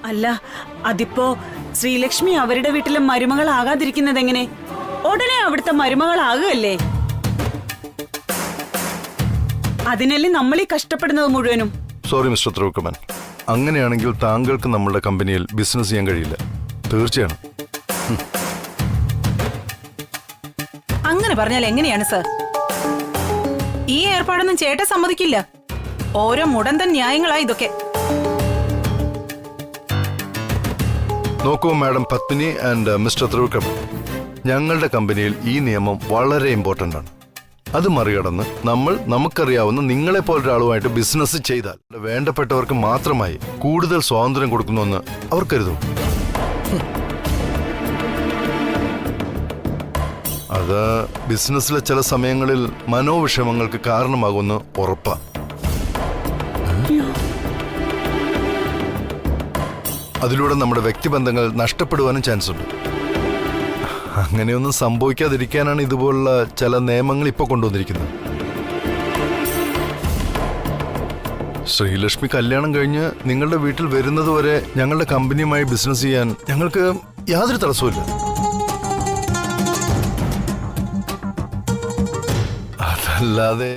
അല്ല, അതിപ്പോ ശ്രീലക്ഷ്മി അവരുടെ വീട്ടിലെ മരുമകളാകാതിരിക്കുന്നത് എങ്ങനെ? ഉടനെ അവിടുത്തെ മരുമകളാകുകയല്ലേ? അതിനല്ലേ നമ്മളീ കഷ്ടപ്പെടുന്നത് മുഴുവനും. സോറി മിസ്റ്റർ ത്രൂക്കമൻ, അങ്ങനെയാണെങ്കിൽ താങ്കൾക്ക് നമ്മളുടെ കമ്പനിയിൽ ബിസിനസ് ചെയ്യാൻ കഴിയില്ല. തീർച്ചയാണ്. അങ്ങനെ പറഞ്ഞാൽ എങ്ങനെയാണ് സർ? ഈ ഏർപ്പാടൊന്നും ചേട്ടൻ സമ്മതിക്കില്ല. ഓരോ മുടന്തൻ ന്യായങ്ങളാ ഇതൊക്കെ. നോക്കൂ മാഡം പത്മിനി ആൻഡ് മിസ്റ്റർ ത്രൂക്കമൻ, ഞങ്ങളുടെ കമ്പനിയിൽ ഈ നിയമം വളരെ ഇമ്പോർട്ടൻ്റ് ആണ്. അത് മറികടന്ന് നമ്മൾ നമുക്കറിയാവുന്ന നിങ്ങളെപ്പോലൊരാളുമായിട്ട് ബിസിനസ് ചെയ്താൽ വേണ്ടപ്പെട്ടവർക്ക് മാത്രമായി കൂടുതൽ സ്വാതന്ത്ര്യം കൊടുക്കുന്നുവെന്ന് അവർ കരുതും. അത് ബിസിനസ്സിലെ ചില സമയങ്ങളിൽ മനോവിഷമങ്ങൾക്ക് കാരണമാകുമെന്ന് ഉറപ്പാ. അതിലൂടെ നമ്മുടെ വ്യക്തിബന്ധങ്ങൾ നഷ്ടപ്പെടുവാനും ചാൻസ് ഉണ്ട്. അങ്ങനെയൊന്നും സംഭവിക്കാതിരിക്കാനാണ് ഇതുപോലുള്ള ചില നിയമങ്ങൾ ഇപ്പോൾ കൊണ്ടുവന്നിരിക്കുന്നത്. ശ്രീലക്ഷ്മി കല്യാണം കഴിഞ്ഞ് നിങ്ങളുടെ വീട്ടിൽ വരുന്നത് വരെ ഞങ്ങളുടെ കമ്പനിയുമായി ബിസിനസ് ചെയ്യാൻ ഞങ്ങൾക്ക് യാതൊരു തടസ്സവുമില്ല. അതല്ലാതെ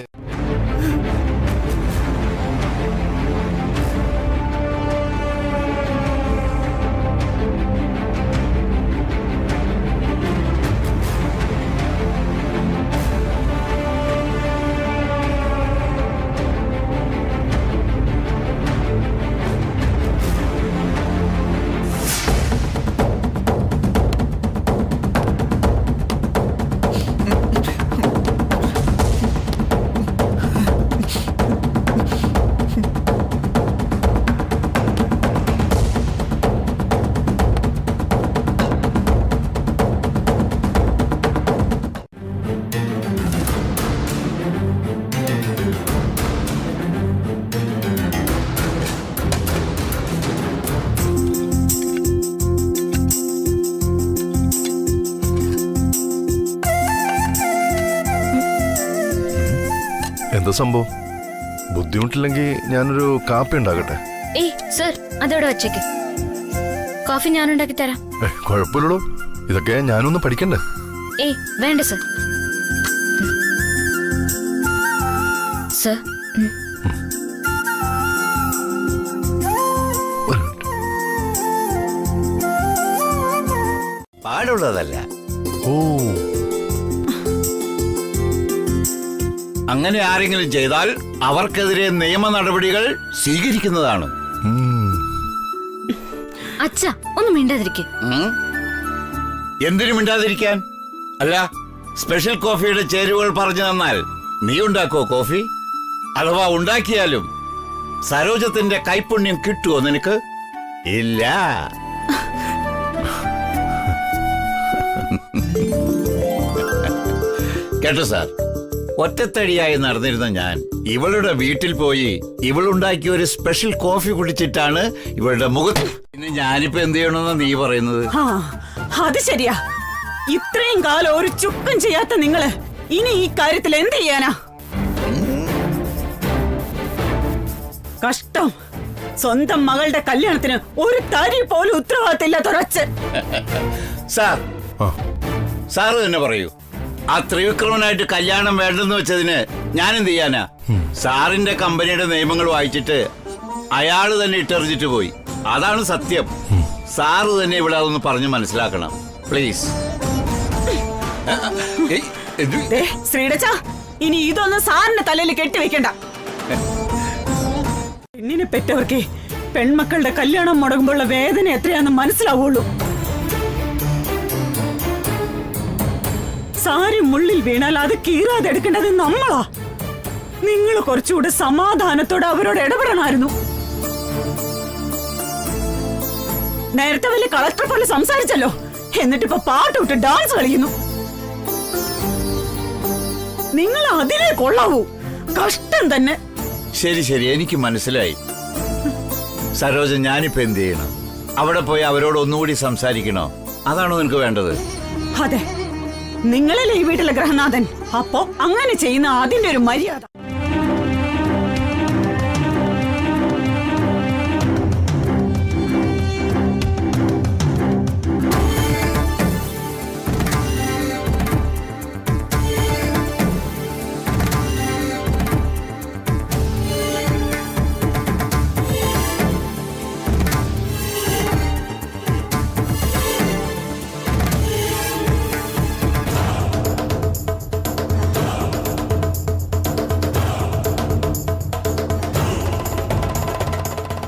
എന്താ സംഭവം? ബുദ്ധിമുട്ടില്ലെങ്കിൽ ഞാനൊരു കാപ്പി ഉണ്ടാകട്ടെ? ഏയ് സർ, അതോടെ വച്ചേക്ക്. കോഫി ഞാൻ ഉണ്ടാക്കി തരാം. കുഴപ്പമില്ലടോ, ഇതൊക്കെ ഞാനൊന്ന് പഠിക്കണ്ടേ? ഏയ് വേണ്ട സർ. സർ പാടുള്ളതല്ല. ഓ, അങ്ങനെ ആരെങ്കിലും ചെയ്താൽ അവർക്കെതിരെ നിയമ നടപടികൾ സ്വീകരിക്കുന്നതാണ്. അച്ഛാ, ഒന്ന് മിണ്ടാതിരിക്കെ. എന്തിനു മിണ്ടാതിരിക്കാൻ? അല്ല, സ്പെഷ്യൽ കോഫിയുടെ ചേരുവകൾ പറഞ്ഞു തന്നാൽ നീ ഉണ്ടാക്കോ കോഫി? അഥവാ ഉണ്ടാക്കിയാലും സരോജത്തിന്റെ കൈപുണ്യം കിട്ടുമോ നിനക്ക്? ഇല്ല. കേട്ടോ സാർ, ഒറ്റത്തടിയായി നടന്നിരുന്ന ഞാൻ ഇവളുടെ വീട്ടിൽ പോയി ഇവളുണ്ടാക്കിയ ഒരു സ്പെഷ്യൽ കോഫി കുടിച്ചിട്ടാണ് ഇവളുടെ മുഖത്ത്. പിന്നെ ഞാനിപ്പോ എന്ത് ചെയ്യണമെന്നാ നീ പറയുന്നത്? അത് ശരിയാ. ഇത്രയും കാലം ഒരു ചുക്കും ചെയ്യാത്ത നിങ്ങള് ഇനി ഈ കാര്യത്തിൽ എന്ത് ചെയ്യാനാ? കഷ്ടം. സ്വന്തം മകളുടെ കല്യാണത്തിന് ഒരു തരി പോലും ഉത്തരവാദിത്തമില്ലാത്തൊരച്ഛൻ. സാർ, സാറ് തന്നെ പറയൂ. ആ ത്രിവിക്രമനായിട്ട് കല്യാണം വേണ്ടെന്ന് വെച്ചതിന് ഞാൻ എന്ത് ചെയ്യാനാ? സാറിന്റെ കമ്പനിയുടെ നിയമങ്ങൾ വായിച്ചിട്ട് അയാള് തന്നെ ഇട്ടെറിഞ്ഞിട്ട് പോയി. അതാണ് സത്യം. സാറ് തന്നെ ഇവിടെ അതൊന്ന് പറഞ്ഞു മനസ്സിലാക്കണം പ്ലീസ്. ശ്രീടച്ച, ഇനി ഇതൊന്നും സാറിന്റെ തലയിൽ കെട്ടിവെക്കണ്ട. പെണ്ണിനെ പെറ്റവർക്ക് പെൺമക്കളുടെ കല്യാണം മുടങ്ങുമ്പോഴുള്ള വേദന എത്രയാന്ന് മനസ്സിലാവുള്ളൂ. സാരി മുള്ളിൽ വീണാൽ അത് കീറാതെ എടുക്കേണ്ടത് നമ്മളാ. നിങ്ങൾ കുറച്ചുകൂടെ സമാധാനത്തോടെ അവരോട് ഇടപെടണമായിരുന്നു. നേരത്തെ വലിയ കളക്ടർ പോലെ സംസാരിച്ചല്ലോ, എന്നിട്ടിപ്പോ പാട്ടുവിട്ട് ഡാൻസ് കളിക്കുന്നു. നിങ്ങൾ അതിലേ കൊള്ളാവൂ. കഷ്ടം തന്നെ. ശരി ശരി, എനിക്ക് മനസ്സിലായി. സരോജ, ഞാനിപ്പോ എന്ത് ചെയ്യണം? അവിടെ പോയി അവരോട് ഒന്നുകൂടി സംസാരിക്കണോ? അതാണോ നിനക്ക് വേണ്ടത്? അതെ, നിങ്ങളല്ലേ ഈ വീട്ടിലെ ഗൃഹനാഥൻ. അപ്പോ അങ്ങനെ ചെയ്യുന്ന അതിന്റെ ഒരു മര്യാദ.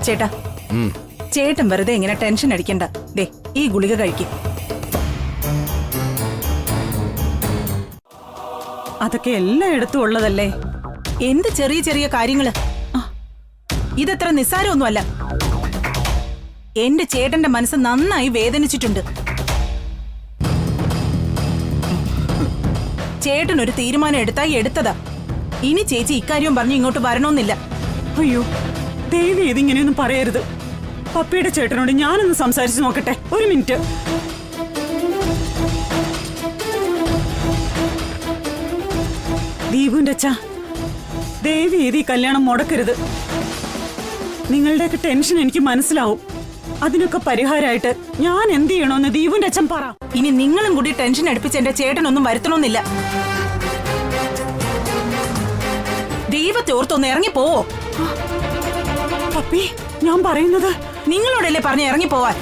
ചേട്ടാ ചേട്ടൻ വെറുതെ ഇങ്ങനെ ടെൻഷൻ അടിക്കണ്ട. ദേ ഈ ഗുളിക കഴിക്കും. അതൊക്കെ എല്ലായിടത്തും ഉള്ളതല്ലേ. എന്ത് ചെറിയ ചെറിയ കാര്യങ്ങള്, ഇതത്ര നിസ്സാരമൊന്നുമല്ല. എന്റെ ചേട്ടന്റെ മനസ്സ് നന്നായി വേദനിച്ചിട്ടുണ്ട്. ചേട്ടൻ ഒരു തീരുമാനം എടുത്തായി എടുത്തതാ. ഇനി ചേച്ചി ഇക്കാര്യവും പറഞ്ഞ് ഇങ്ങോട്ട് വരണമെന്നില്ല. അയ്യോ ദേവി ഇതിങ്ങനെയൊന്നും പറയരുത്. പപ്പിയുടെ ചേട്ടനോട് ഞാനൊന്ന് സംസാരിച്ചു നോക്കട്ടെ. ഒരു മിനിറ്റ്. ദീപുവിന്റെ അച്ഛ, ദേവി ഈ കല്യാണം മുടക്കരുത്. നിങ്ങളുടെയൊക്കെ ടെൻഷൻ എനിക്ക് മനസ്സിലാവും. അതിനൊക്കെ പരിഹാരമായിട്ട് ഞാൻ എന്ത് ചെയ്യണമെന്ന് ദീപുവിന്റെ അച്ഛൻ പറ. ഇനി നിങ്ങളും കൂടി ടെൻഷൻ അടുപ്പിച്ച് എന്റെ ചേട്ടനൊന്നും വരുത്തണമെന്നില്ല. ദൈവത്തെ ഓർത്തൊന്ന് ഇറങ്ങിപ്പോവോ? പപ്പി, ഞാൻ പറയുന്നത് നിങ്ങളോടല്ലേ പറഞ്ഞ് ഇറങ്ങിപ്പോവാൻ.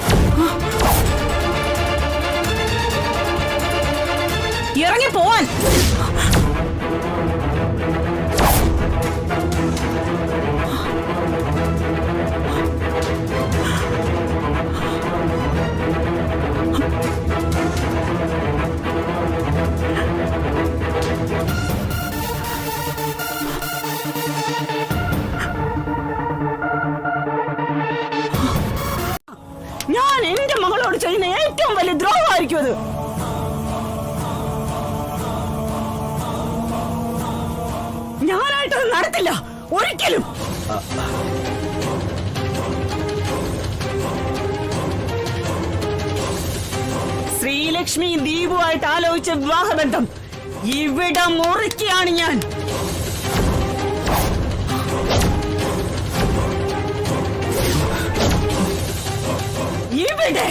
ഇറങ്ങിപ്പോവാൻ. ഞാൻ എന്റെ മകളോട് ചെയ്യുന്ന ഏറ്റവും വലിയ ദ്രോഹമായിരിക്കും അത്. ഞാനായിട്ടത് നടത്തില്ല ഒരിക്കലും. ശ്രീലക്ഷ്മി ദീപുവായിട്ട് ആലോചിച്ച വിവാഹബന്ധം ഇവിടെ മുറിക്കുകയാണ് ഞാൻ. ഇവിടെ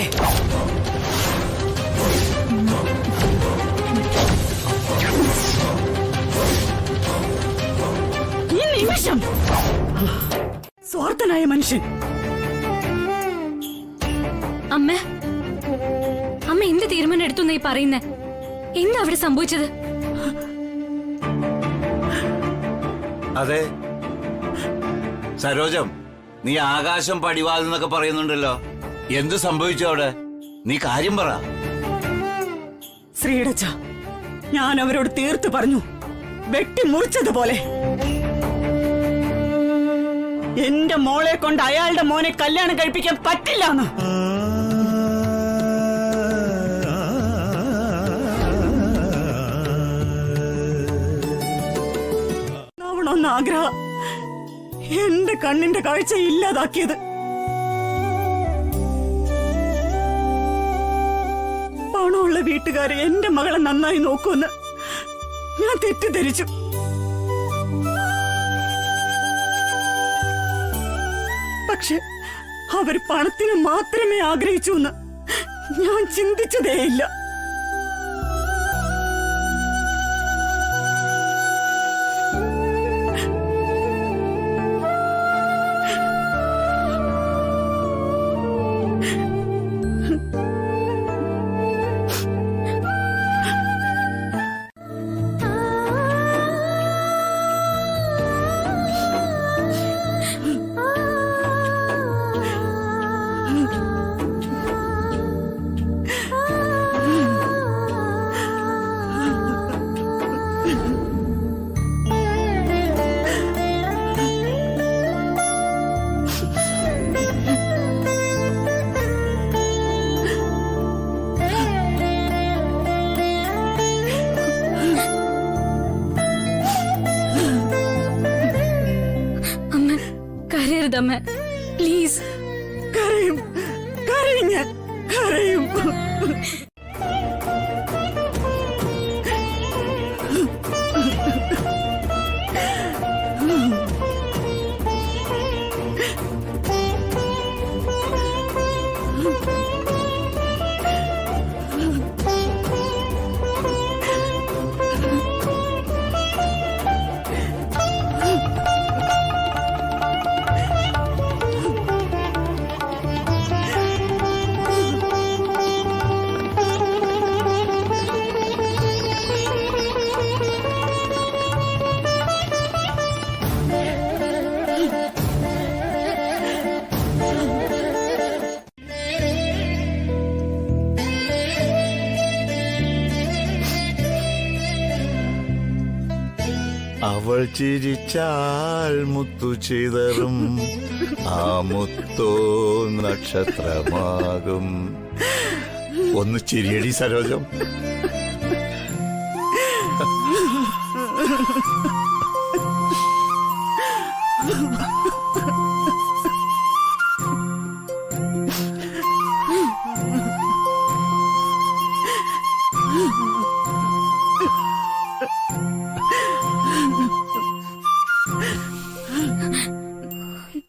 ഈ നിമിഷം സ്വാർത്ഥനായ മനുഷ്യൻ. അമ്മ അമ്മ എന്ത് തീരുമാനം എടുത്തു നീ പറയുന്നേ? എന്താ അവിടെ സംഭവിച്ചത്? അതെ സരോജം, നീ ആകാശം പടിവാൽ എന്നൊക്കെ പറയുന്നുണ്ടല്ലോ. എന്ത് സംഭവിച്ചു അവിടെ? നീ കാര്യം പറ. ശ്രീടച്ച, ഞാൻ അവരോട് തീർത്തു പറഞ്ഞു, വെട്ടി മുറിച്ചതുപോലെ. എന്റെ മോളെ കൊണ്ട് അയാളുടെ മോനെ കല്യാണം കഴിപ്പിക്കാൻ പറ്റില്ലാന്ന്. ആവണമെന്ന് ആഗ്രഹം എന്റെ കണ്ണിന്റെ കാഴ്ച ഇല്ലാതാക്കിയത്. പണമുള്ള വീട്ടുകാരെ എന്റെ മകളെ നന്നായി നോക്കുമെന്ന് ഞാൻ തെറ്റിദ്ധരിച്ചു. പക്ഷെ അവർ പണത്തിന് മാത്രമേ ആഗ്രഹിച്ചു എന്ന് ഞാൻ ചിന്തിച്ചതേയില്ല. കരയരുതമ്മ, പ്ലീസ്. കരയും കരയും ഞാൻ കരയും. ചിരിച്ചാൽ മുത്തു ചിതറും, ആ മുത്തോ നക്ഷത്രമാകും. ഒന്ന് ചിരിയടി സരോജം.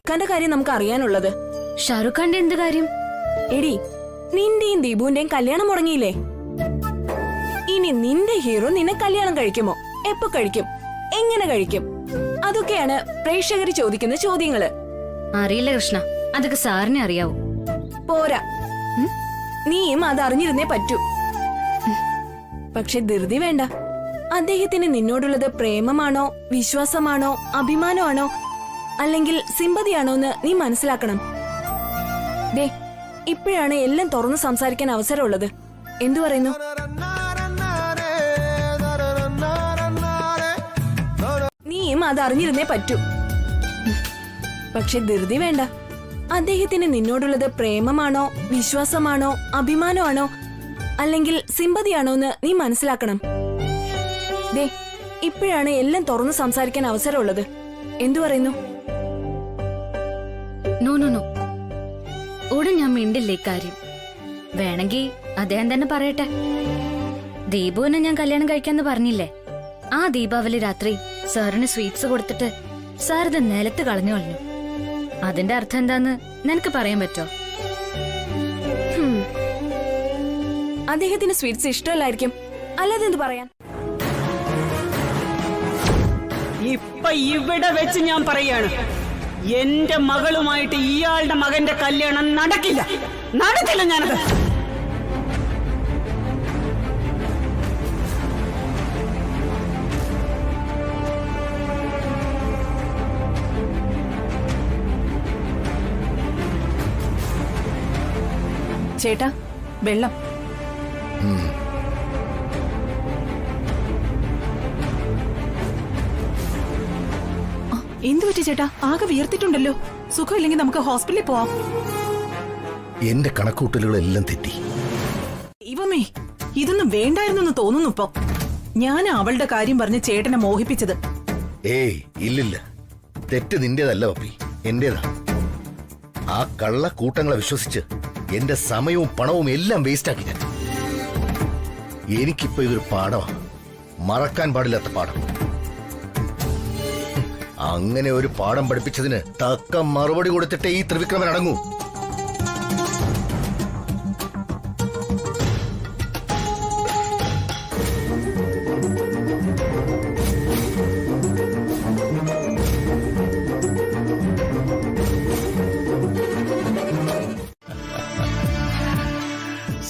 ഖാന്റെ കാര്യം നമുക്ക് അറിയാനുള്ളത്. ഷാറുഖ് ഖാന്റെ എന്ത് കാര്യം? എടി, നിന്റെയും ദീപുവിന്റെയും കല്യാണം മുടങ്ങിയില്ലേ? ഇനി നിന്റെ ഹീറോ നിന്നെ കല്യാണം കഴിക്കുമോ? എപ്പോ കഴിക്കും? എങ്ങനെ കഴിക്കും? അതൊക്കെയാണ് പ്രേക്ഷകർ ചോദിക്കുന്ന ചോദ്യങ്ങള്. അറിയില്ല കൃഷ്ണ, അതൊക്കെ സാറിനെ അറിയാവൂ. പോരാ, നീയും അത് അറിഞ്ഞിരുന്നേ പറ്റൂ. പക്ഷെ ധൃതി വേണ്ട. അദ്ദേഹത്തിന് നിന്നോടുള്ളത് പ്രേമമാണോ, വിശ്വാസമാണോ, അഭിമാനമാണോ, അല്ലെങ്കിൽ സിമ്പതിയാണോ എന്ന് നീ മനസ്സിലാക്കണം. ദേ, ഇപ്പോഴാണ് എല്ലാം തുറന്നു സംസാരിക്കാൻ അവസരമുള്ളത്. എന്തു പറയുന്നു? നീയും അത് അറിഞ്ഞിരുന്നേ പറ്റൂ. പക്ഷെ ധൃതി വേണ്ട. അദ്ദേഹത്തിന് നിന്നോടുള്ളത് പ്രേമമാണോ, വിശ്വാസമാണോ, അഭിമാനമാണോ, അല്ലെങ്കിൽ സിമ്പതിയാണോ എന്ന് നീ മനസ്സിലാക്കണം. ദേ, ഇപ്പോഴാണ് എല്ലാം തുറന്നു സംസാരിക്കാൻ അവസരമുള്ളത്. എന്തു പറയുന്നു? നോ നോ നോ, ഉടൻ ഞാൻ മിണ്ടില്ല ഇക്കാര്യം. വേണമെങ്കിൽ അദ്ദേഹം തന്നെ പറയട്ടെ. ദീപുവിനെ ഞാൻ കല്യാണം കഴിക്കാന്ന് പറഞ്ഞില്ലേ? ആ ദീപാവലി രാത്രി സാറിന് സ്വീറ്റ്സ് കൊടുത്തിട്ട് സാറിത് നിലത്ത് കളഞ്ഞു കളഞ്ഞു. അതിന്റെ അർത്ഥം എന്താന്ന് നിനക്ക് പറയാൻ പറ്റോ? അദ്ദേഹത്തിന് സ്വീറ്റ്സ് ഇഷ്ടമല്ലായിരിക്കും, അല്ലാതെ എന്ത് പറയാൻ? ഇപ്പൊ ഇവിടെ വെച്ച് ഞാൻ പറയാണ്, എന്റെ മകളുമായിട്ട് ഇയാളുടെ മകന്റെ കല്യാണം നടക്കില്ല. നടക്കില്ല ഞാനത്. ചേട്ടാ, വെള്ളം. എന്തു പറ്റി ചേട്ടാ? ആകെ വിയർത്തിട്ടുണ്ടല്ലോ. സുഖമില്ലെങ്കിൽ നമുക്ക് ഹോസ്പിറ്റലിൽ പോവാം. എന്റെ കണക്കൂട്ടലുകളെല്ലാം തെറ്റി. ഇവമേ, ഇതൊന്നും വേണ്ടായിരുന്നെന്ന് തോന്നുന്നു ഇപ്പൊ. ഞാൻ അവളുടെ കാര്യം പറഞ്ഞ് ചേട്ടനെ മോഹിപ്പിച്ചത്. ഏയ് ഇല്ലില്ല, തെറ്റ് നിന്റേതല്ല പപ്പി, എന്റേതാ. ആ കള്ള കൂട്ടങ്ങളെ വിശ്വസിച്ച് എന്റെ സമയവും പണവും എല്ലാം വേസ്റ്റാക്കി ഞാൻ. എനിക്കിപ്പോ ഇതൊരു പാഠമാണ്, മറക്കാൻ പാടില്ലാത്ത പാഠം. അങ്ങനെ ഒരു പാഠം പഠിപ്പിച്ചതിന് തക്ക മറുപടി കൊടുത്തിട്ടേ ഈ ത്രിവിക്രമൻ അടങ്ങൂ.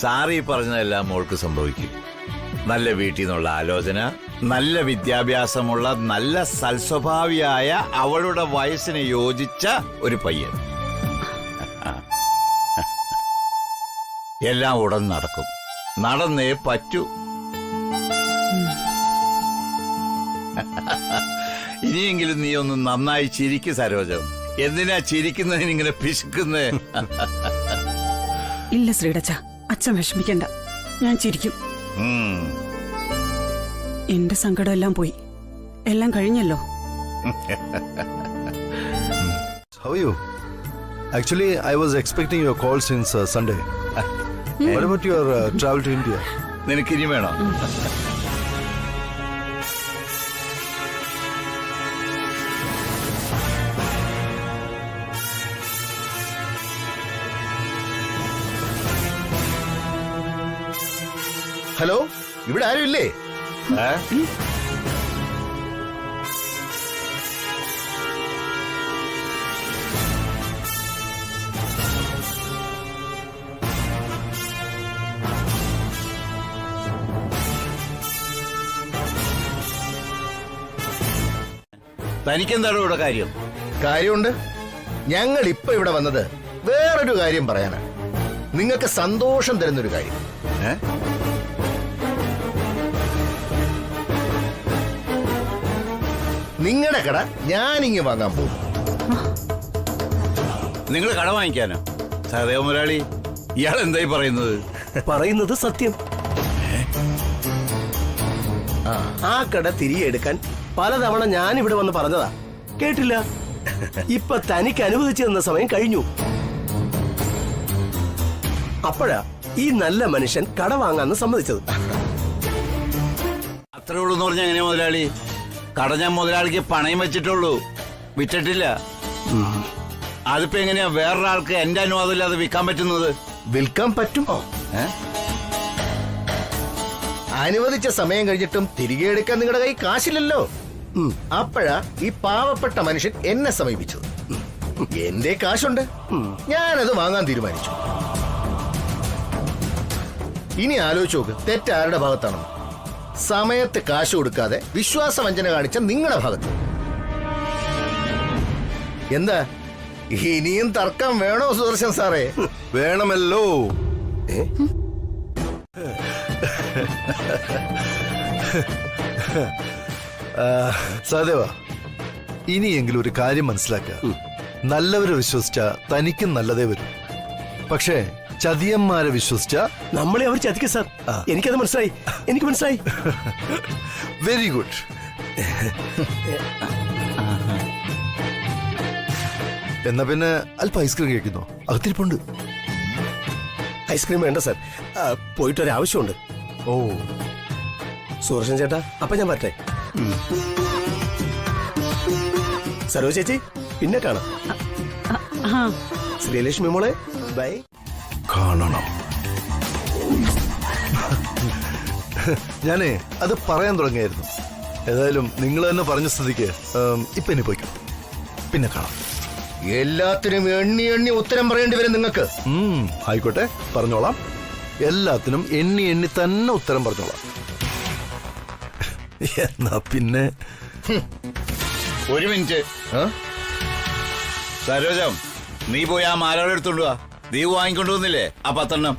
സാറി പറഞ്ഞതെല്ലാം മോൾക്ക് സംഭവിക്കും. നല്ല വീട്ടിൽ നിന്നുള്ള ആലോചന, നല്ല വിദ്യാഭ്യാസമുള്ള നല്ല സൽസ്വഭാവിയായ അവളുടെ വയസ്സിന് യോജിച്ച ഒരു പയ്യൻ. എല്ലാം ഉടൻ നടക്കും. നടന്നേ പറ്റൂ. ഇനിയെങ്കിലും നീ ഒന്ന് നന്നായി ചിരിക്കു സരോജം. എന്തിനാ ചിരിക്കുന്നതിനിങ്ങനെ പിശുക്കുന്നേ? ഇല്ല ശ്രീടച്ച, അച്ഛൻ വിഷമിക്കണ്ട, ഞാൻ ചിരിക്കും. എന്റെ സങ്കടം എല്ലാം പോയി, എല്ലാം കഴിഞ്ഞല്ലോ. How are you? Actually, I was expecting your call since Sunday. What about your travel to India? നിനക്കിനി വേണോ? ഹലോ, ഇവിടെ ആരും ഇല്ലേ? തനിക്കെന്താണ് ഇവിടെ കാര്യം? കാര്യമുണ്ട്. ഞങ്ങൾ ഇപ്പൊ ഇവിടെ വന്നത് വേറൊരു കാര്യം പറയാനാണ്. നിങ്ങൾക്ക് സന്തോഷം തരുന്നൊരു കാര്യം. നിങ്ങളുടെ കട ഞാനിങ്ങ് വാങ്ങാൻ പോകും. നിങ്ങൾ കട വാങ്ങിക്കാനോ? സഹദേവ മുതലാളി, ഇയാൾ എന്തായി പറയുന്നത്? പറയുന്നത് സത്യം. ആ കട തിരികെ എടുക്കാൻ പലതവണ ഞാൻ ഇവിടെ വന്ന് പറഞ്ഞതാ, കേട്ടില്ല. ഇപ്പൊ തനിക്ക് അനുവദിച്ചു തന്ന സമയം കഴിഞ്ഞു. അപ്പോഴാ ഈ നല്ല മനുഷ്യൻ കട വാങ്ങാന്ന് സമ്മതിച്ചത്. അത്രേ ഉള്ളൂ എന്ന് പറഞ്ഞാൽ എങ്ങനെയാ മുതലാളി? കട ഞാൻ മുതലാളിക്ക് പണയം വെച്ചിട്ടുള്ളൂ, വിറ്റിട്ടില്ല. അതിപ്പോ എങ്ങനെയാ വേറൊരാൾക്ക് എന്റെ അനുവാദം ഇല്ലാതെ വിൽക്കാൻ പറ്റുന്നത്? വിൽക്കാൻ പറ്റുമോ? അനുവദിച്ച സമയം കഴിഞ്ഞിട്ടും തിരികെ എടുക്കാൻ നിങ്ങളുടെ കൈ കാശില്ലല്ലോ. അപ്പോഴാ ഈ പാവപ്പെട്ട മനുഷ്യൻ എന്നെ സമീപിച്ചത്. എന്റെ കാശുണ്ട്, ഞാനത് വാങ്ങാൻ തീരുമാനിച്ചു. ഇനി ആലോചിച്ച് നോക്ക്, തെറ്റാരുടെ ഭാഗത്താണെന്ന്. സമയത്ത് കാശ് കൊടുക്കാതെ വിശ്വാസവഞ്ചന കാണിച്ച നിങ്ങളുടെ ഭാഗത്ത്. എന്താ ഇനിയും തർക്കം വേണോ സുദർശൻ സാറേ? വേണമല്ലോ. സഹദേവ, ഇനിയെങ്കിലും ഒരു കാര്യം മനസ്സിലാക്കുക. നല്ലവരെ വിശ്വസിച്ച തനിക്കും നല്ലതേ വരും. പക്ഷേ ചതിയന്മാരെ വിശ്വസിച്ച നമ്മളെ അവർ ചതിക്കും സാർ. എനിക്കത് മനസ്സിലായി, എനിക്ക് മനസ്സിലായി. Very good. എന്നാ പിന്നെ അല്പം ഐസ്ക്രീം കഴിക്കുന്നോ? അകത്തിരിപ്പുണ്ട്. ഐസ്ക്രീം വേണ്ട സാർ, പോയിട്ടൊരാവശ്യമുണ്ട്. ഓ, സുദർശൻ ചേട്ടാ, അപ്പൊ ഞാൻ പറ്റേ. സരോജ ചേച്ചി, പിന്നെ കാണാം. ശ്രീലക്ഷ്മി മോളെ, ബൈ. കാണണം. ഞാനേ അത് പറയാൻ തുടങ്ങിയായിരുന്നു. ഏതായാലും നിങ്ങൾ തന്നെ പറഞ്ഞ സ്ഥിതിക്ക് ഇപ്പൊ ഇനി പോയിക്കോ, പിന്നെ കാണാം. എല്ലാത്തിനും എണ്ണി എണ്ണി ഉത്തരം പറയേണ്ടി വരും നിങ്ങൾക്ക്. ആയിക്കോട്ടെ, പറഞ്ഞോളാം. എല്ലാത്തിനും എണ്ണി എണ്ണി തന്നെ ഉത്തരം പറഞ്ഞോളാം. എന്നാ പിന്നെ ഒരു മിനിറ്റ്. സരോജം, നീ പോയി ആ മാലയുടെ എടുത്തോണ്ട് വാ. ദീപ് വാങ്ങിക്കൊണ്ടുവന്നില്ലേ ആ 10 എണ്ണം?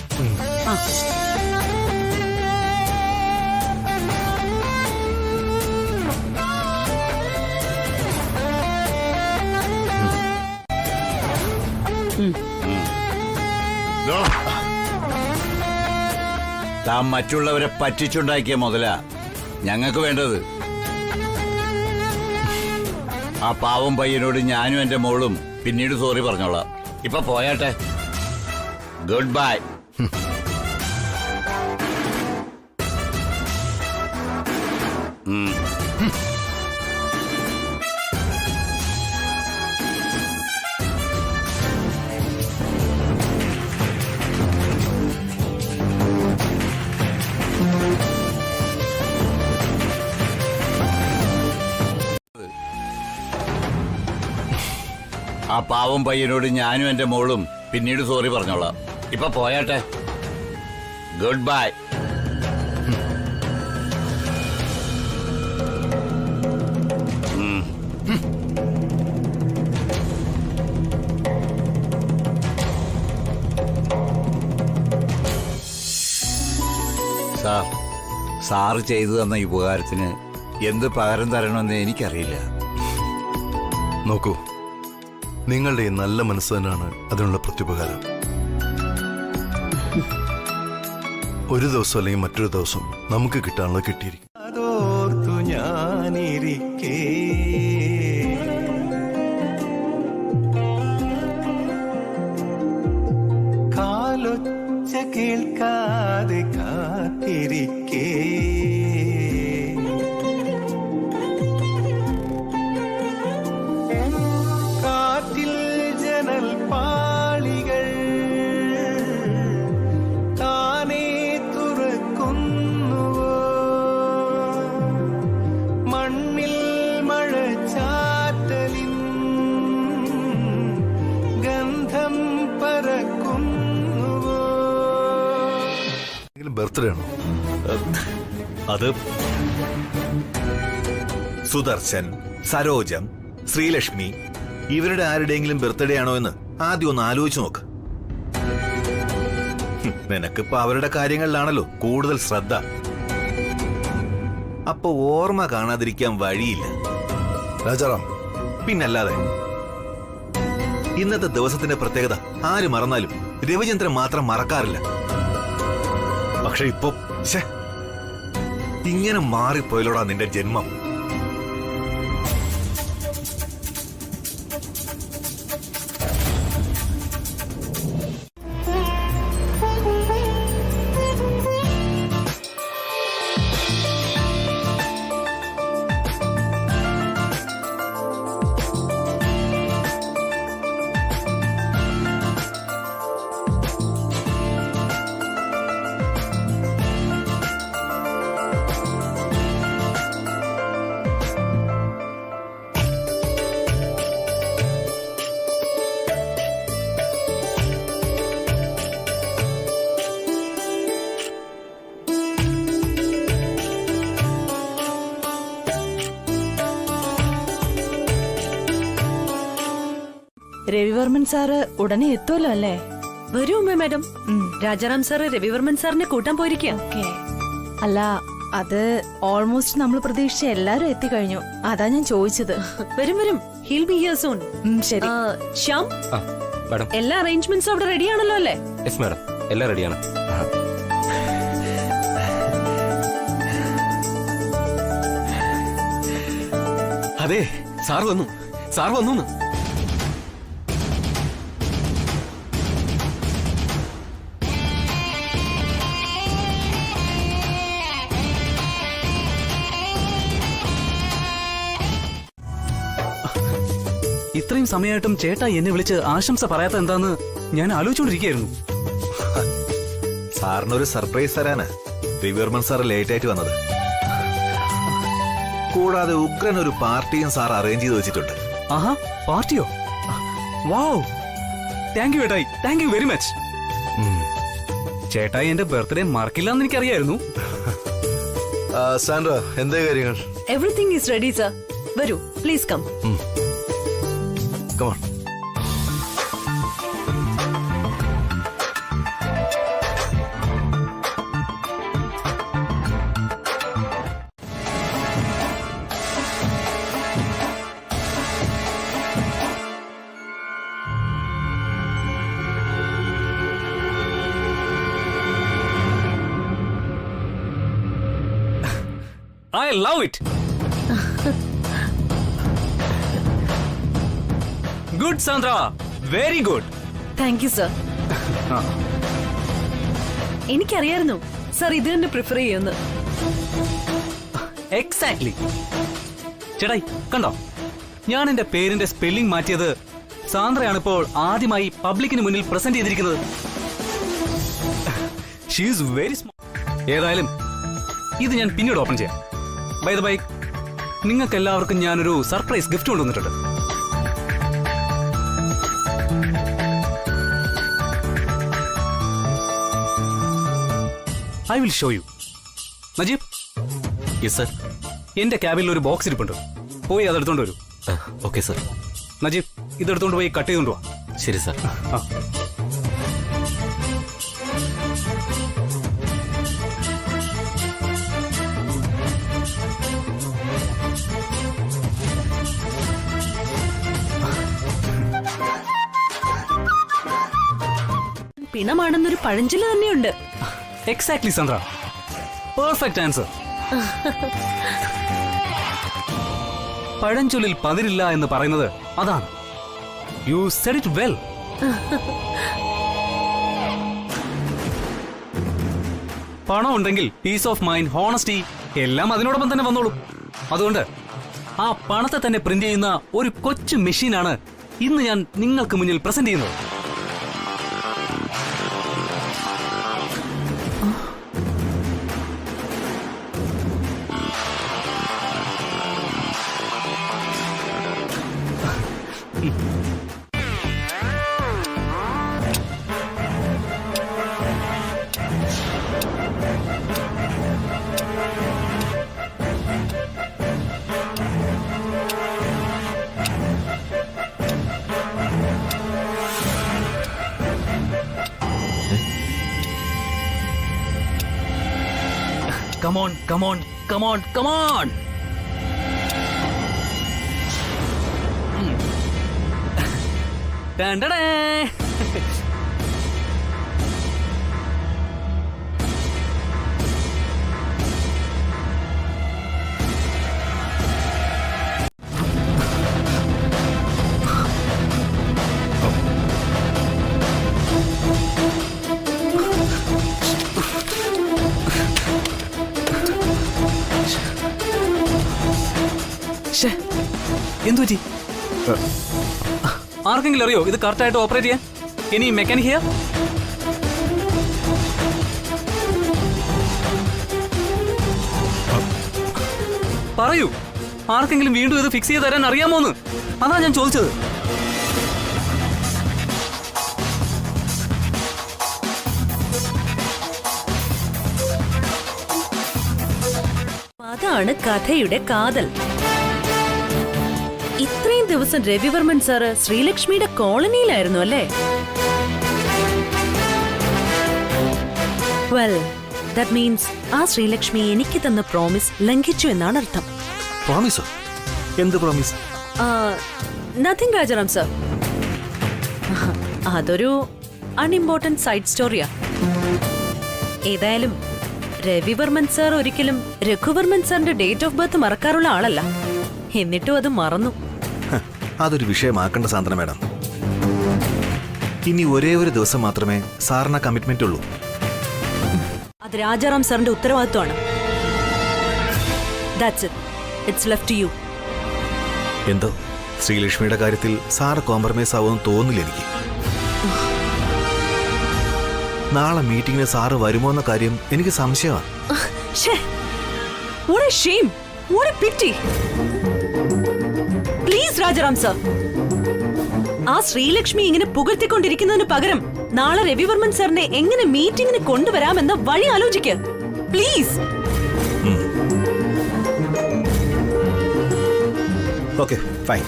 താൻ മറ്റുള്ളവരെ പറ്റിച്ചുണ്ടാക്കിയ മുതലാ ഞങ്ങൾക്ക് വേണ്ടത്. ആ പാവം പയ്യനോട് ഞാനും എന്റെ മോളും പിന്നീട് സോറി പറഞ്ഞോളാം. ഇപ്പൊ പോയാട്ടെ. Good bye. ആ പാവം പയ്യനോട് ഞാനും എന്റെ മോളും പിന്നീട് സോറി പറഞ്ഞോളാം. ഇപ്പൊ പോയാട്ടെ. Good bye. സാറ് ചെയ്തു തന്ന ഈ ഉപകാരത്തിന് എന്ത് പകരം തരണമെന്ന് എനിക്കറിയില്ല. നോക്കൂ, നിങ്ങളുടെ ഈ നല്ല മനസ്സ് തന്നെയാണ് അതിനുള്ള പ്രത്യുപകാരം. ഒരു ദിവസം അല്ലെങ്കിൽ മറ്റൊരു ദിവസം നമുക്ക് കിട്ടാനുള്ളത് കിട്ടിയിരിക്കും. അതോർത്തു ഞാനിരിക്കേ കാലൊച്ച കേൾക്കാതെ കാത്തിരിക്കേ കാറ്റിൽ ജനൽ പാളികൾ താനേ തുറക്കുന്നുവോ മണ്ണിൽ മഴച്ചാറ്റലിൻ ഗന്ധം പരക്കുന്നുവോ. ബർത്ത്ഡേ ആണോ? അത് സുദർശൻ, സരോജം, ശ്രീലക്ഷ്മി ഇവരുടെ ആരുടെയെങ്കിലും ബർത്ത്ഡേ ആണോ എന്ന് ആദ്യം ഒന്ന് ആലോചിച്ച് നോക്ക്. നിനക്കിപ്പോ അവരുടെ കാര്യങ്ങളിലാണല്ലോ കൂടുതൽ ശ്രദ്ധ. അപ്പൊ ഓർമ്മ കാണാതിരിക്കാൻ വഴിയില്ല. രാജാറാം, പിന്നല്ലാതെ. ഇന്നത്തെ ദിവസത്തിന്റെ പ്രത്യേകത ആര് മറന്നാലും രവിചന്ദ്രൻ മാത്രം മറക്കാറില്ല. പക്ഷെ ഇപ്പൊ ഇങ്ങനെ മാറിപ്പോയലോടാ നിന്റെ ജന്മം. രവിവർമ്മൻ സാറ് ഉടനെ എത്തുമല്ലോ അല്ലേ? വരൂ ഉമ്മ മാഡം. രാജാറാം സാറ് രവിവർമ്മൻ സാറിനെ കൂട്ടാൻ പോയിരിക്കുക. അല്ല, അത് ഓൾമോസ്റ്റ് നമ്മൾ പ്രതീക്ഷിച്ച എല്ലാരും എത്തിക്കഴിഞ്ഞു. അതാ ഞാൻ ചോദിച്ചത്. വരും വരും, ഹിൽ ബി ഹിയർ സൂൺ. ശരി. ശ്യാം, എല്ലാ അറേഞ്ച്മെന്റ്സും അവിടെ റെഡിയാണല്ലോ അല്ലേ? യെസ് മാഡം, എല്ലാം റെഡിയാണ്. അതെ, സാർ വന്നു, സാർ വന്നു. ഇത്രയും സമയമായിട്ടും ചേട്ടാ എന്നെ വിളിച്ച് ആശംസ പറയാത്ത എന്താന്ന് ഞാൻ ആലോചിച്ചുകൊണ്ടിരിക്കുകയായിരുന്നു. സാറിനൊരു സർപ്രൈസ് തരാനാ രവിവർമ്മൻ സാർ ലേറ്റ് ആയിട്ട് വന്നത്. കൂടാതെ ഉഗ്രൻ ഒരു പാർട്ടിയും സാർ അറേഞ്ച് ചെയ്ത് വെച്ചിട്ടുണ്ട്. ആഹാ, പാർട്ടിയോ? വാവ്, താങ്ക് യു ഏട്ടായി, താങ്ക് യു വെരി മച്ച്. ചേട്ടായി എന്റെ ബർത്ത്ഡേ മറക്കില്ലെന്ന് എനിക്കറിയായിരുന്നു. സാൻഡ്ര, എന്താ കാര്യങ്ങൾ? Everything is ready sir. വരൂ, please come. Come on. I love it. Good, Sandra. Very good. Thank you sir. എനിക്കറിയായിരുന്നു സർ ഇത് തന്നെ പ്രിഫർ ചെയ്യുമെന്ന്. എക്സാക്ട്ലി. ചേട്ടായി കണ്ടോ, ഞാൻ എന്റെ പേരിന്റെ സ്പെല്ലിംഗ് മാറ്റിയത് സാന്ദ്രയാണ് ഇപ്പോൾ ആദ്യമായി പബ്ലിക്കിന് മുന്നിൽ പ്രസന്റ് ചെയ്തിരിക്കുന്നത്. She is very smart. ഏതായാലും ഇത് ഞാൻ പിന്നീട് ഓപ്പൺ ചെയ്യാം. ബൈ ദ ബൈ, നിങ്ങൾക്ക് എല്ലാവർക്കും ഞാനൊരു സർപ്രൈസ് ഗിഫ്റ്റ് കൊണ്ടുവന്നിട്ടുണ്ട്. I will show you. Najeeb. Yes sir. എന്റെ ക്യാബിനിൽ ഒരു ബോക്സ് ഇരിപ്പുണ്ട്, പോയി അതെടുത്തോണ്ട് വരൂ. Okay sir. നജീബ്, ഇതെടുത്തോണ്ട് പോയി കട്ട് ചെയ്തോണ്ട് വാ. ശരി സർ. പിണമാണെന്നൊരു പഴഞ്ചൊല്ല് തന്നെയുണ്ട്. Exactly Sandra, perfect answer. പഴഞ്ചൊല്ലിൽ പതിരില്ല എന്ന് പറയുന്നത് അതാണ്. You said it well. പണം ഉണ്ടെങ്കിൽ പീസ് ഓഫ് മൈൻഡ്, ഹോണസ്റ്റി എല്ലാം അതിനോടൊപ്പം തന്നെ വന്നോളും. അതുകൊണ്ട് ആ പണത്തെ തന്നെ പ്രിന്റ് ചെയ്യുന്ന ഒരു കൊച്ചു മെഷീനാണ് ഇന്ന് ഞാൻ നിങ്ങൾക്ക് മുന്നിൽ പ്രസന്റ് ചെയ്യുന്നത്. Come on, come on, come on, come on! ടണ്ടടേ. ശ്ശേ, എന്തു പറ്റി? ആർക്കെങ്കിലും അറിയോ ഇത് കറക്റ്റ് ആയിട്ട് ഓപ്പറേറ്റ് ചെയ്യാൻ? ഇനി മെക്കാനിക് ചെയ്യാം. പറയൂ, ആർക്കെങ്കിലും വീണ്ടും ഇത് ഫിക്സ് ചെയ്ത് തരാൻ അറിയാമോന്ന്? അതാ ഞാൻ ചോദിച്ചത്. അതാണ് കഥയുടെ കാതൽ. ഇത്രയും ദിവസം രവിവർമ്മൻ സാറ് ശ്രീലക്ഷ്മിയുടെ കോളനിയിലായിരുന്നു അല്ലേ? വെൽ, ദാറ്റ് മീൻസ് ആ ശ്രീലക്ഷ്മി എനിക്ക് തന്ന പ്രോമിസ് ലംഘിച്ചു എന്നാണ് അർത്ഥം. പ്രോമിസോ? എന്ത് പ്രോമിസ്? Nothing Rajaram sir. അതൊരു അൺഇമ്പോർട്ടന്റ് സൈഡ് സ്റ്റോറിയാ. ഏതായാലും രവിവർമ്മൻ സാർ ഒരിക്കലും രഘുവർമ്മൻ സാറിന്റെ ഡേറ്റ് ഓഫ് ബർത്ത് മറക്കാറുള്ള ആളല്ല. എന്നിട്ടും അത് മറന്നു. അതൊരു വിഷയമാക്കേണ്ട സാന്ത്വന മാഡം. ഇനി ഒരേ ഒരു ദിവസം മാത്രമേ സാറിന് കമ്മിറ്റ്മെന്റ് ഉള്ളൂ. അത് രാജാറാം സാറിന്റെ ഉത്തരവാദിത്വമാണ്. That's it. It's left to you. എന്തോ ശ്രീലക്ഷ്മിയുടെ കാര്യത്തിൽ സാറ് കോംപ്രമൈസ് ആവുമെന്ന് തോന്നില്ല എനിക്ക്. നാളെ മീറ്റിംഗിന് സാറ് വരുമോ എന്ന കാര്യം എനിക്ക് സംശയമാണ്. What a shame. What a pity. Please, Rajaram sir. ആ ശ്രീലക്ഷ്മി ഇങ്ങനെ പുകഴ്ത്തിക്കൊണ്ടിരിക്കുന്നതിന് പകരം നാളെ രവിവർമ്മൻ സാറിനെ എങ്ങനെ മീറ്റിംഗിന് കൊണ്ടുവരാമെന്ന വഴി ആലോചിക്ക്. പ്ലീസ്. Okay, fine.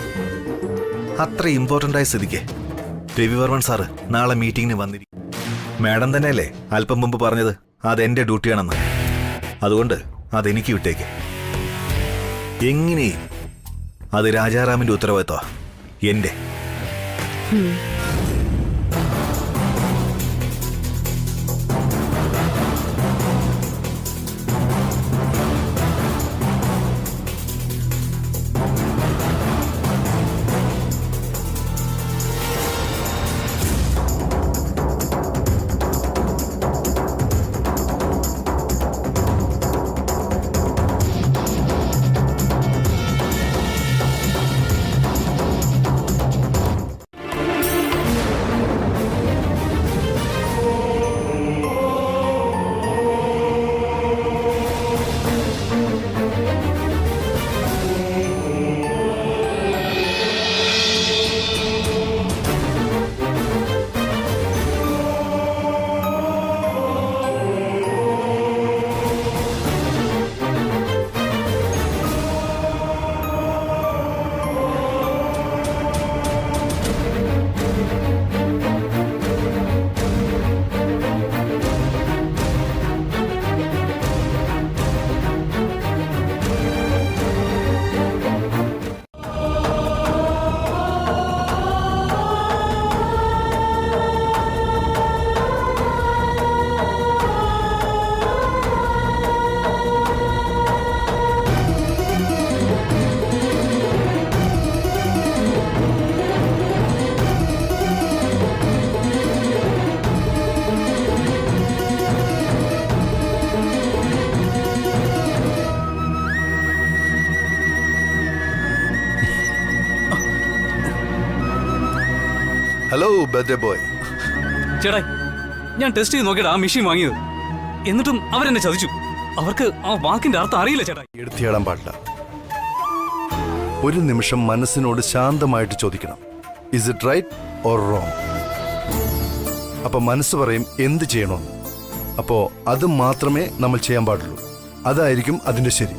അത്ര ഇമ്പോർട്ടന്റ് ആയ സ്ഥിതിക്ക് രവിവർമ്മൻ സാറ് നാളെ മീറ്റിംഗിന് വന്നിരിക്കും. മാഡം തന്നെയല്ലേ അല്പം മുമ്പ് പറഞ്ഞത് അതെന്റെ ഡ്യൂട്ടിയാണെന്ന്. അതുകൊണ്ട് അതെനിക്ക് വിട്ടേക്ക്. എങ്ങനെയും അത് രാജാറാമിന്റെ ഉത്തരവാദിത്വ, എന്റെ. Hello birthday boy. ചേട്ടാ, ഞാൻ ടെസ്റ്റ് ചെയ്ത് നോക്കിയിട്ട് ആ മെഷീൻ വാങ്ങിയത്. എന്നിട്ടും അവരെന്നെ ചതിച്ചു. അവർക്ക് ആ വാക്കിന്റെ അർത്ഥം അറിയില്ല ചേട്ടാ. എടുത്തിയാടാൻ പാടില്ല. ഒരു നിമിഷം മനസ്സിനോട് ശാന്തമായിട്ട് ചോദിക്കണം, is it right or wrong? അപ്പൊ മനസ്സ് പറയും എന്ത് ചെയ്യണമെന്ന്. അപ്പോ അത് മാത്രമേ നമ്മൾ ചെയ്യാൻ പാടുള്ളൂ. അതായിരിക്കും അതിന്റെ ശരി.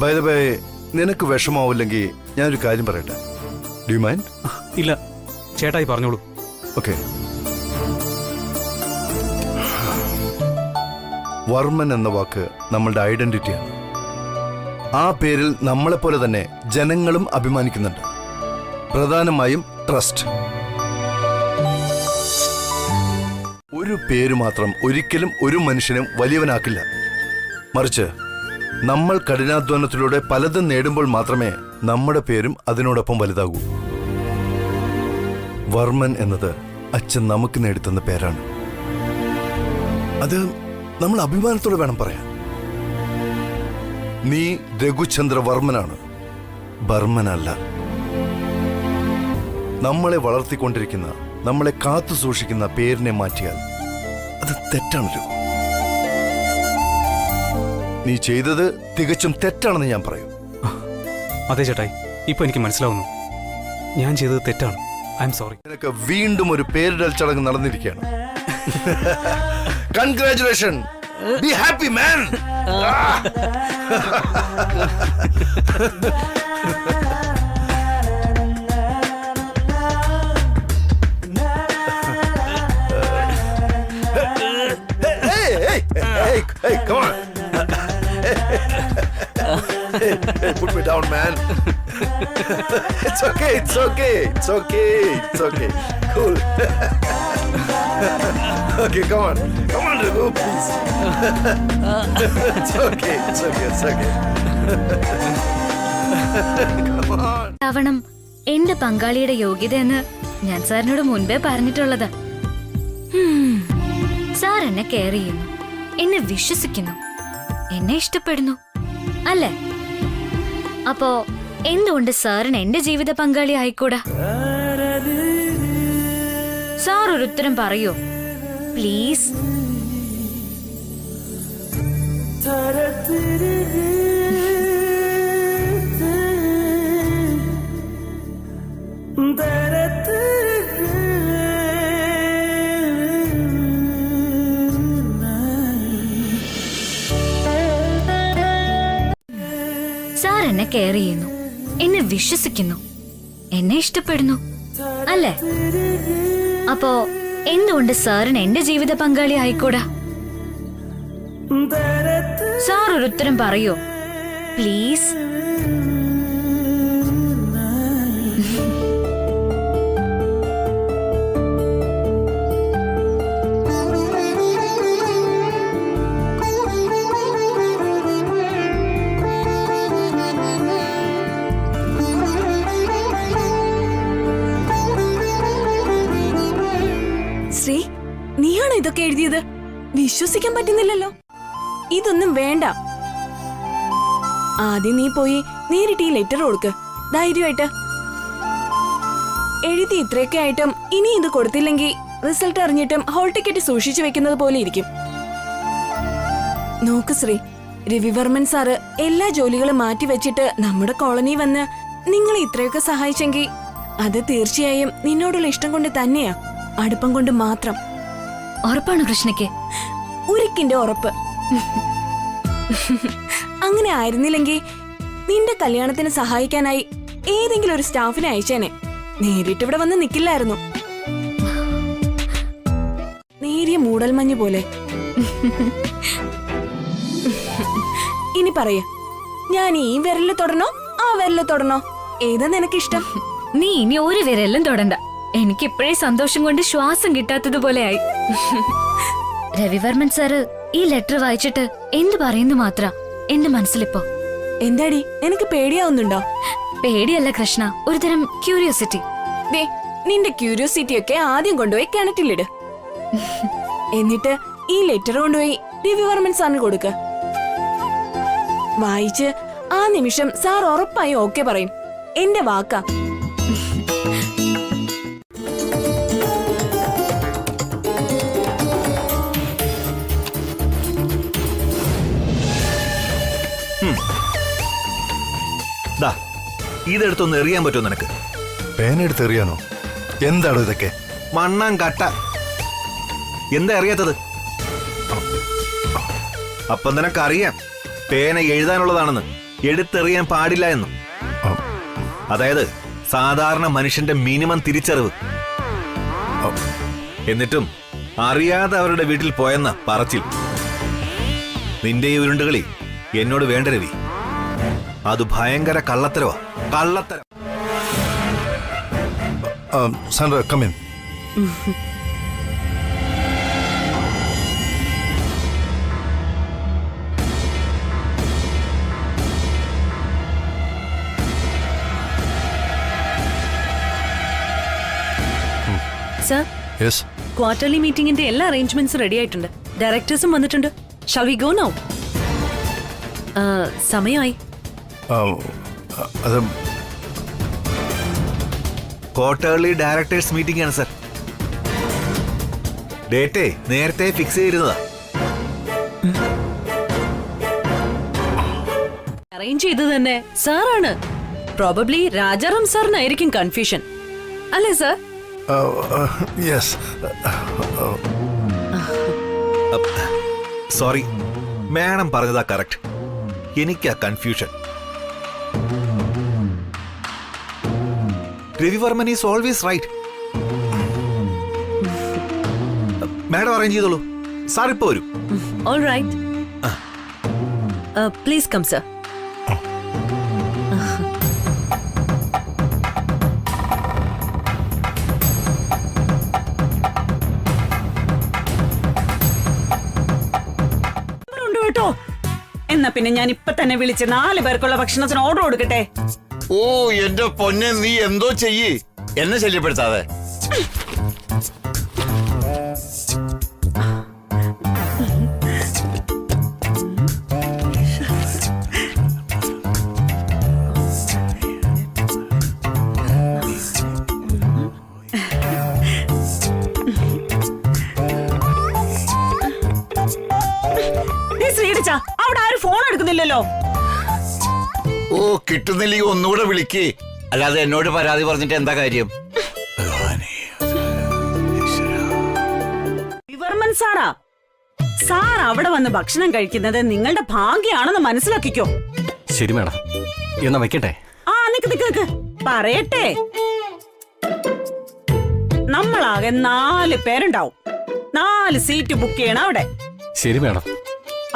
ബൈ ദ ബൈ, നിനക്ക് വിഷമാവില്ലെങ്കിൽ ഞാനൊരു കാര്യം പറയട്ടെ. Do you mind? ഇല്ല, ചേട്ടായി പറഞ്ഞോളൂ. ഓക്കെ. വർമ്മൻ എന്ന വാക്ക് നമ്മളുടെ ഐഡന്റിറ്റിയാണ്. ആ പേരിൽ നമ്മളെപ്പോലെ തന്നെ ജനങ്ങളും അഭിമാനിക്കുന്നുണ്ട്. പ്രധാനമായും ട്രസ്റ്റ്. ഒരു പേര് മാത്രം ഒരിക്കലും ഒരു മനുഷ്യനും വലിയവനാക്കില്ല. മറിച്ച് നമ്മൾ കഠിനാധ്വാനത്തിലൂടെ പലതും നേടുമ്പോൾ മാത്രമേ നമ്മുടെ പേരും അതിനോടൊപ്പം വലുതാകൂ. വർമ്മൻ എന്നത് അച്ഛൻ നമുക്ക് നേടിത്തന്ന പേരാണ്. അത് നമ്മൾ അഭിമാനത്തോടെ വേണം പറയാൻ. നീ രഘുചന്ദ്ര വർമ്മനാണ്, ബർമ്മനല്ല. നമ്മളെ വളർത്തിക്കൊണ്ടിരിക്കുന്ന, നമ്മളെ കാത്തു സൂക്ഷിക്കുന്ന പേരിനെ മാറ്റിയാൽ അത് തെറ്റാണല്ലോ. നീ ചെയ്തത് തികച്ചും തെറ്റാണെന്ന് ഞാൻ പറയും. അതെ ചേട്ടായി, ഇപ്പൊ എനിക്ക് മനസ്സിലാവുന്നു ഞാൻ ചെയ്തത് തെറ്റാണ്. I am sorry. നിനക്ക് വീണ്ടും ഒരു പേരിടൽ ചടങ്ങ് നടന്നിരിക്കുകയാണ്. Congratulation. Be happy man. Hey, come on. Hey, put me down, man. It's okay, it's okay, it's okay, it's okay. Cool. Okay, come on, Raghu, please. It's okay, it's okay, it's okay. Come on. ആവണം എന്റെ പങ്കാളിയുടെ യോഗ്യതയെന്ന് ഞാൻ സാറിനോട് മുൻപേ പറഞ്ഞിട്ടുള്ളത്. Sir എന്നെ care ചെയ്യുന്നു, എന്നെ വിശ്വസിക്കുന്നു, എന്നെ ഇഷ്ടപ്പെടുന്നു അല്ലേ? അപ്പോ എന്തുകൊണ്ട് സാറിന് എന്റെ ജീവിത പങ്കാളി ആയിക്കൂടാ? സാർ ഒരു ഉത്തരം പറയോ പ്ലീസ്? സാർ എന്നെ കെയർ ചെയ്യുന്നു, എന്നെ വിശ്വസിക്കുന്നു, എന്നെ ഇഷ്ടപ്പെടുന്നു അല്ലേ? അപ്പോ എന്തുകൊണ്ട് സാറിന് എന്റെ ജീവിത പങ്കാളി ആയിക്കൂടാ? സാർ ഒരു ഉത്തരം പറയോ പ്ലീസ്? ശ്രീ, നീയാണോ ഇതൊക്കെ എഴുതിയത്? വിശ്വസിക്കാൻ പറ്റുന്നില്ലല്ലോ. ഇതൊന്നും വേണ്ട. ആദ്യം നീ പോയി നേരിട്ട് ഈ ലെറ്റർ കൊടുക്ക്, ധൈര്യമായിട്ട്. എഴുതി ഇത്രയൊക്കെ ആയിട്ടും ഇനി ഇത് കൊടുത്തില്ലെങ്കിൽ റിസൾട്ട് അറിഞ്ഞിട്ടും ഹോൾ ടിക്കറ്റ് സൂക്ഷിച്ചു വെക്കുന്നത് പോലെ ഇരിക്കും. നോക്ക് ശ്രീ, രവിവർമ്മൻ സാറ് എല്ലാ ജോലികളും മാറ്റി വെച്ചിട്ട് നമ്മുടെ കോളനി വന്ന് നിങ്ങളെ ഇത്രയൊക്കെ സഹായിച്ചെങ്കിൽ അത് തീർച്ചയായും നിന്നോടുള്ള ഇഷ്ടം കൊണ്ട് തന്നെയാ, അടുപ്പം കൊണ്ട് മാത്രം. ഉറപ്പാണോ കൃഷ്ണയ്ക്ക്? ഉരുക്കിന്റെ ഉറപ്പ്. അങ്ങനെ ആയിരുന്നില്ലെങ്കിൽ നിന്റെ കല്യാണത്തിന് സഹായിക്കാനായി ഏതെങ്കിലും ഒരു സ്റ്റാഫിനെ അയച്ചേനെ. നേരിട്ട് ഇവിടെ വന്ന് നിക്കില്ലായിരുന്നു. നേരിയ മൂടൽമഞ്ഞ് പോലെ. ഇനി പറയ, ഞാൻ ഈ വിരല് തൊടണോ ആ വിരല് തൊടണോ? ഏതാ നിനക്കിഷ്ടം? നീ ഇനി ഒരു വിരലും തൊടണ്ട. എനിക്കിപ്പോഴേ സന്തോഷം കൊണ്ട് ശ്വാസം കിട്ടാത്തതുപോലെയായി. രവിവർമ്മൻ സാറ് ഈ ലെറ്റർ വായിച്ചിട്ട് എന്ത് പറയുന്നു മാത്ര എന്റെ മനസ്സിലിപ്പോ. എന്താടി, എനിക്ക് പേടിയാവുന്നുണ്ടോ? പേടിയല്ല കൃഷ്ണ, ഒരുതരം ക്യൂരിയോസിറ്റി. ദേ, നിന്റെ ക്യൂരിയോസിറ്റി ഒക്കെ ആദ്യം കൊണ്ടുപോയി കിണറ്റിലിട്. എന്നിട്ട് ഈ ലെറ്റർ കൊണ്ടുപോയി രവിവർമ്മൻ സാറിന് കൊടുക്ക. വായിച്ച് ആ നിമിഷം സാർ ഉറപ്പായി ഓക്കെ പറയും. എന്റെ വാക്കാ. ഇതെടുത്തൊന്ന് എറിയാൻ പറ്റുമോ നിനക്ക്? പേനെടുത്ത് എറിയാനോ? എന്താണോ ഇതൊക്കെ? മണ്ണാൻ കട്ട. എന്താ അറിയാത്തത്? അപ്പം നിനക്കറിയാം പേന എഴുതാനുള്ളതാണെന്ന്, എടുത്തെറിയാൻ പാടില്ല എന്നും. അതായത് സാധാരണ മനുഷ്യന്റെ മിനിമം തിരിച്ചറിവ്. എന്നിട്ടും അറിയാതെ അവരുടെ വീട്ടിൽ പോയെന്ന പറച്ചിൽ. നിന്റെ ഈ ഉരുണ്ടുകളി എന്നോട് വേണ്ട രവി. അത് ഭയങ്കര കള്ളത്തരവാ, കള്ളത്തരം. Sandra come in. Sir, yes. Quarterly മീറ്റിംഗിന്റെ എല്ലാ അറേഞ്ച്മെന്റ്സും റെഡി ആയിട്ടുണ്ട്. ഡയറക്ടേഴ്സും വന്നിട്ടുണ്ട്. Shall we go now? സമയമായി. അത് ക്വാർട്ടർലി ഡയറക്ടേഴ്സ് മീറ്റിംഗ് ആണ് സർ. ഡേറ്റേ നേരത്തെ ഫിക്സ് ചെയ്തിരുന്നതാ. അറേഞ്ച് ചെയ്തത് തന്നെ സാറാണ്. പ്രോബബ്ലി രാജാറാം സാറിനായിരിക്കും കൺഫ്യൂഷൻ, അല്ലേ സർ? യെസ്. സോറി, മാഡം പറഞ്ഞതാ കറക്റ്റ്. എനിക്കാ confusion. Ravivarman is always right. Madam arrange ചെയ്തോളൂ. സാർ ഇപ്പോ വരും. All right. Please come sir. കേട്ടോ, എന്നാ പിന്നെ ഞാൻ ഇപ്പൊ തന്നെ വിളിച്ച് 4 പേർക്കുള്ള ഭക്ഷണത്തിന് ഓർഡർ കൊടുക്കട്ടെ. ഓ എന്റെ പൊന്നെ, നീ എന്തോ ചെയ്യ്, എന്നെ ശല്യപ്പെടുത്താതെ. ശ്രീടിച്ച, അവിടെ ആരും ഫോൺ എടുക്കുന്നില്ലല്ലോ. ഓ, കിട്ടുന്നില്ലെങ്കിൽ ഒന്നുകൂടെ വിളിക്ക്. അല്ലാതെ എന്നോട് പരാതി പറഞ്ഞിട്ട് എന്താ കാര്യം? രവിവർമ്മൻ സാറാ, സാർ അവിടെ വന്ന് ഭക്ഷണം കഴിക്കുന്നത് നിങ്ങളുടെ ഭാഗ്യാണെന്ന് മനസ്സിലാക്കിക്കോ. ശരി മാഡം, എന്നാ വെക്കട്ടെ? ആ, നിക്ക് പറയട്ടെ. നമ്മളാകെ 4 പേരുണ്ടാവും. 4 സീറ്റ് ബുക്ക് ചെയ്യണം അവിടെ. ശരി മാഡം.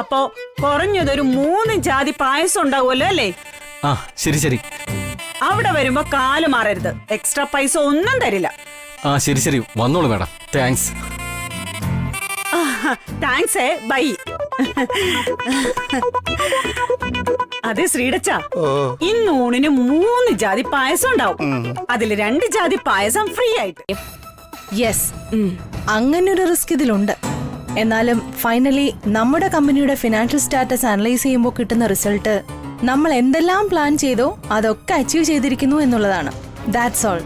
അപ്പോ കുറഞ്ഞതൊരു 3 ജാതി പായസം ഉണ്ടാവുമല്ലോ അല്ലേ? ആ, ശരി ശരി. അവിടെ വരുമ്പോ കാല് മാറരുത്. എക്സ്ട്രാ പൈസ ഒന്നും തരില്ല. ആ, ശരി ശരി, വന്നോളൂ മാഡം. താങ്ക്സ്. താങ്ക്സ്. ബൈ. അതെ ശ്രീടച്ച, ഇന്ന് ഊണിന് 3 ജാതി പായസം ഉണ്ടാവും. അതിൽ 2 ജാതി പായസം ഫ്രീ ആയിട്ട്. യെസ്, അങ്ങനൊരു റിസ്ക് ഇതിലുണ്ട്. എന്നാലും ഫൈനലി നമ്മുടെ കമ്പനിയുടെ ഫിനാൻഷ്യൽ സ്റ്റാറ്റസ് അനലൈസ് ചെയ്യുമ്പോൾ കിട്ടുന്ന റിസൾട്ട് നമ്മൾ എന്തെല്ലാം പ്ലാൻ ചെയ്തോ അതൊക്കെ അച്ചീവ് ചെയ്തിരിക്കുന്നു എന്നുള്ളതാണ്. That's all.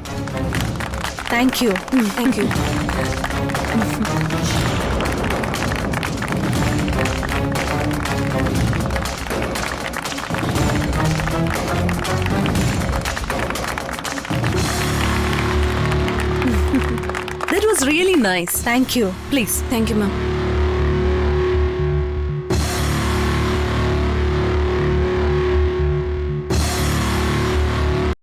Thank you. Thank you. That was really nice. Thank you. Please. Thank you ma'am.